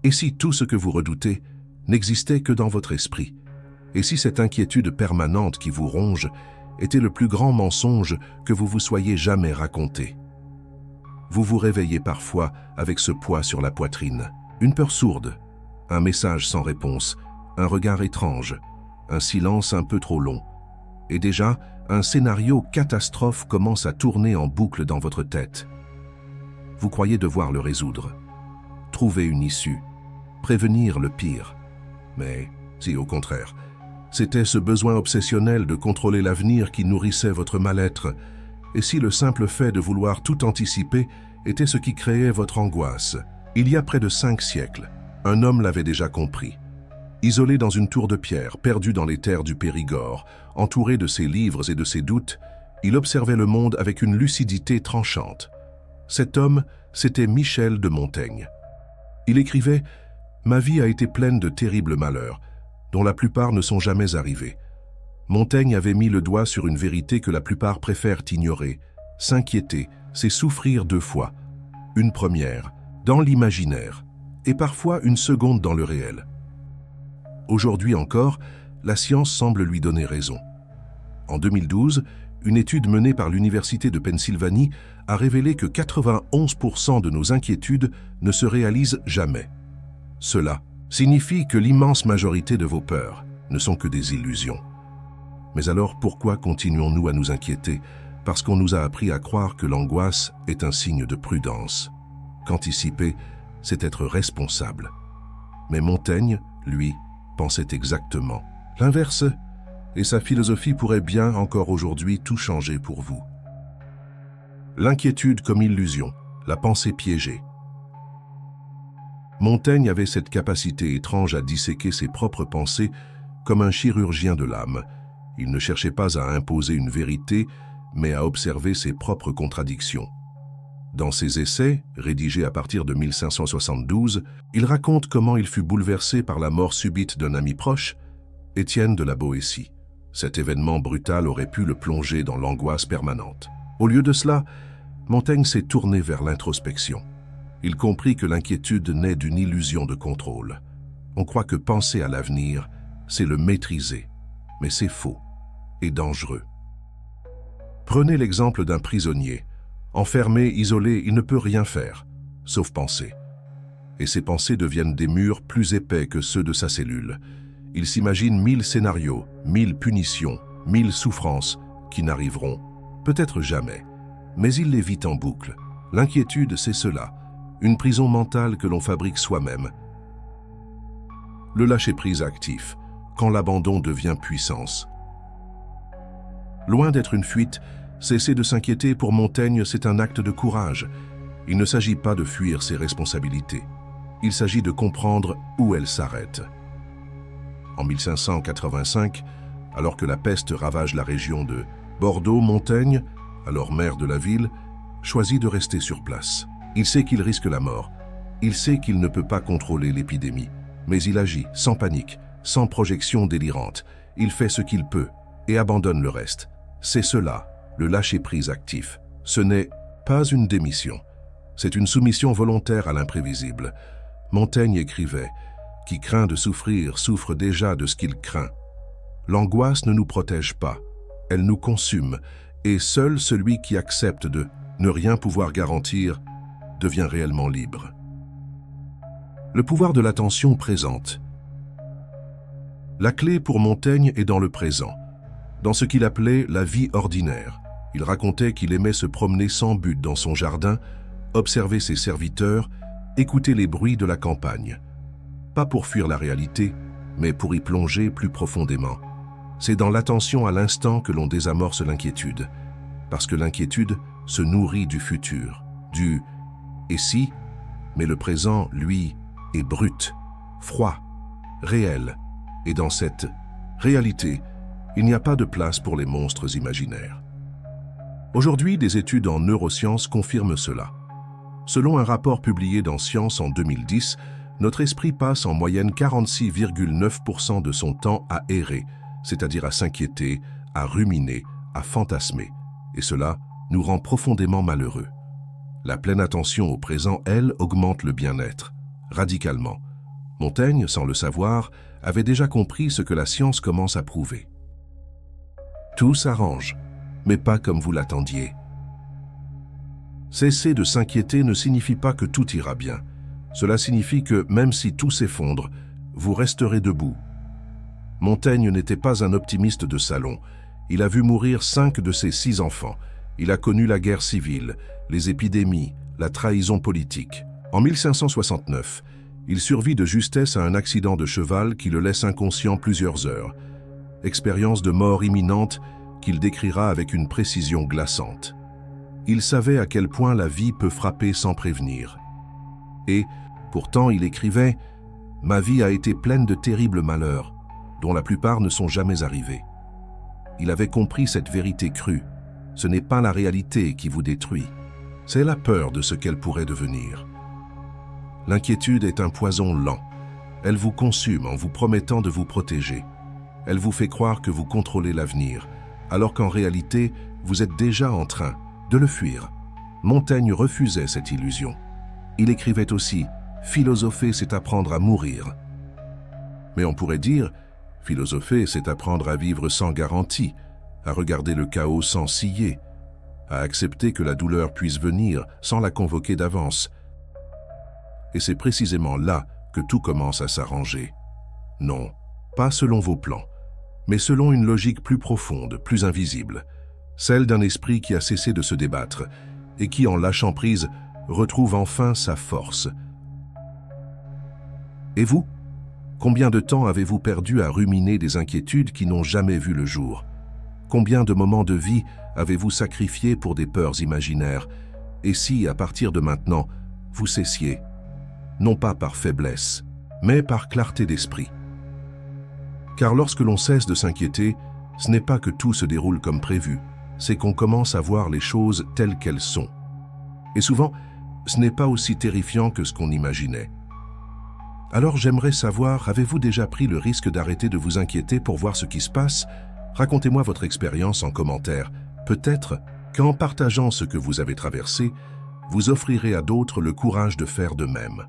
Et si tout ce que vous redoutez n'existait que dans votre esprit? Et si cette inquiétude permanente qui vous ronge était le plus grand mensonge que vous vous soyez jamais raconté? Vous vous réveillez parfois avec ce poids sur la poitrine, une peur sourde, un message sans réponse, un regard étrange, un silence un peu trop long. Et déjà, un scénario catastrophe commence à tourner en boucle dans votre tête. Vous croyez devoir le résoudre, trouver une issue, prévenir le pire. Mais si au contraire, c'était ce besoin obsessionnel de contrôler l'avenir qui nourrissait votre mal-être, et si le simple fait de vouloir tout anticiper était ce qui créait votre angoisse? Il y a près de 5 siècles, un homme l'avait déjà compris. Isolé dans une tour de pierre, perdu dans les terres du Périgord, entouré de ses livres et de ses doutes, il observait le monde avec une lucidité tranchante. Cet homme, c'était Michel de Montaigne. Il écrivait « Ma vie a été pleine de terribles malheurs, dont la plupart ne sont jamais arrivés. » Montaigne avait mis le doigt sur une vérité que la plupart préfèrent ignorer. S'inquiéter, c'est souffrir 2 fois. Une première, dans l'imaginaire, et parfois une seconde dans le réel. Aujourd'hui encore, la science semble lui donner raison. En 2012, une étude menée par l'Université de Pennsylvanie a révélé que 91% de nos inquiétudes ne se réalisent jamais. Cela signifie que l'immense majorité de vos peurs ne sont que des illusions. Mais alors pourquoi continuons-nous à nous inquiéter? Parce qu'on nous a appris à croire que l'angoisse est un signe de prudence. Qu'anticiper, c'est être responsable. Mais Montaigne, lui, pensait exactement l'inverse, et sa philosophie pourrait bien encore aujourd'hui tout changer pour vous. L'inquiétude comme illusion, la pensée piégée. Montaigne avait cette capacité étrange à disséquer ses propres pensées comme un chirurgien de l'âme. Il ne cherchait pas à imposer une vérité, mais à observer ses propres contradictions. Dans ses essais, rédigés à partir de 1572, il raconte comment il fut bouleversé par la mort subite d'un ami proche, Étienne de la Boétie. Cet événement brutal aurait pu le plonger dans l'angoisse permanente. Au lieu de cela, Montaigne s'est tourné vers l'introspection. Il comprit que l'inquiétude naît d'une illusion de contrôle. On croit que penser à l'avenir, c'est le maîtriser, mais c'est faux et dangereux. Prenez l'exemple d'un prisonnier. Enfermé, isolé, il ne peut rien faire, sauf penser. Et ses pensées deviennent des murs plus épais que ceux de sa cellule. Il s'imagine 1000 scénarios, 1000 punitions, 1000 souffrances qui n'arriveront peut-être jamais. Mais il les vit en boucle. L'inquiétude, c'est cela, une prison mentale que l'on fabrique soi-même. Le lâcher-prise actif, quand l'abandon devient puissance. Loin d'être une fuite, cesser de s'inquiéter pour Montaigne, c'est un acte de courage. Il ne s'agit pas de fuir ses responsabilités. Il s'agit de comprendre où elles s'arrêtent. En 1585, alors que la peste ravage la région de Bordeaux, Montaigne, alors maire de la ville, choisit de rester sur place. Il sait qu'il risque la mort. Il sait qu'il ne peut pas contrôler l'épidémie. Mais il agit, sans panique, sans projection délirante. Il fait ce qu'il peut et abandonne le reste. C'est cela, le lâcher-prise actif. Ce n'est pas une démission. C'est une soumission volontaire à l'imprévisible. Montaigne écrivait « Qui craint de souffrir souffre déjà de ce qu'il craint ». L'angoisse ne nous protège pas, elle nous consume, et seul celui qui accepte de ne rien pouvoir garantir devient réellement libre. Le pouvoir de l'attention présente. La clé pour Montaigne est dans le présent, dans ce qu'il appelait la vie ordinaire. Il racontait qu'il aimait se promener sans but dans son jardin, observer ses serviteurs, écouter les bruits de la campagne. Pas pour fuir la réalité, mais pour y plonger plus profondément. C'est dans l'attention à l'instant que l'on désamorce l'inquiétude, parce que l'inquiétude se nourrit du futur, du « et si », mais le présent, lui, est brut, froid, réel, et dans cette réalité, il n'y a pas de place pour les monstres imaginaires. Aujourd'hui, des études en neurosciences confirment cela. Selon un rapport publié dans Science en 2010, notre esprit passe en moyenne 46,9% de son temps à errer, c'est-à-dire à s'inquiéter, à ruminer, à fantasmer. Et cela nous rend profondément malheureux. La pleine attention au présent, elle, augmente le bien-être, radicalement. Montaigne, sans le savoir, avait déjà compris ce que la science commence à prouver. Tout s'arrange, mais pas comme vous l'attendiez. Cesser de s'inquiéter ne signifie pas que tout ira bien. Cela signifie que, même si tout s'effondre, vous resterez debout. Montaigne n'était pas un optimiste de salon. Il a vu mourir 5 de ses 6 enfants. Il a connu la guerre civile, les épidémies, la trahison politique. En 1569, il survit de justesse à un accident de cheval qui le laisse inconscient plusieurs heures. Expérience de mort imminente qu'il décrira avec une précision glaçante. Il savait à quel point la vie peut frapper sans prévenir. Et, pourtant, il écrivait « Ma vie a été pleine de terribles malheurs, dont la plupart ne sont jamais arrivés. » Il avait compris cette vérité crue. Ce n'est pas la réalité qui vous détruit, c'est la peur de ce qu'elle pourrait devenir. L'inquiétude est un poison lent. Elle vous consume en vous promettant de vous protéger. Elle vous fait croire que vous contrôlez l'avenir, alors qu'en réalité, vous êtes déjà en train de le fuir. Montaigne refusait cette illusion. Il écrivait aussi « Philosopher, c'est apprendre à mourir ». Mais on pourrait dire « Philosopher, c'est apprendre à vivre sans garantie, à regarder le chaos sans ciller, à accepter que la douleur puisse venir sans la convoquer d'avance. » Et c'est précisément là que tout commence à s'arranger. Non, pas selon vos plans, mais selon une logique plus profonde, plus invisible, celle d'un esprit qui a cessé de se débattre et qui, en lâchant prise, retrouve enfin sa force. Et vous? Combien de temps avez-vous perdu à ruminer des inquiétudes qui n'ont jamais vu le jour? Combien de moments de vie avez-vous sacrifiés pour des peurs imaginaires? Et si, à partir de maintenant, vous cessiez, non pas par faiblesse, mais par clarté d'esprit? Car lorsque l'on cesse de s'inquiéter, ce n'est pas que tout se déroule comme prévu, c'est qu'on commence à voir les choses telles qu'elles sont. Et souvent, ce n'est pas aussi terrifiant que ce qu'on imaginait. Alors j'aimerais savoir, avez-vous déjà pris le risque d'arrêter de vous inquiéter pour voir ce qui se passe? Racontez-moi votre expérience en commentaire. Peut-être qu'en partageant ce que vous avez traversé, vous offrirez à d'autres le courage de faire de même.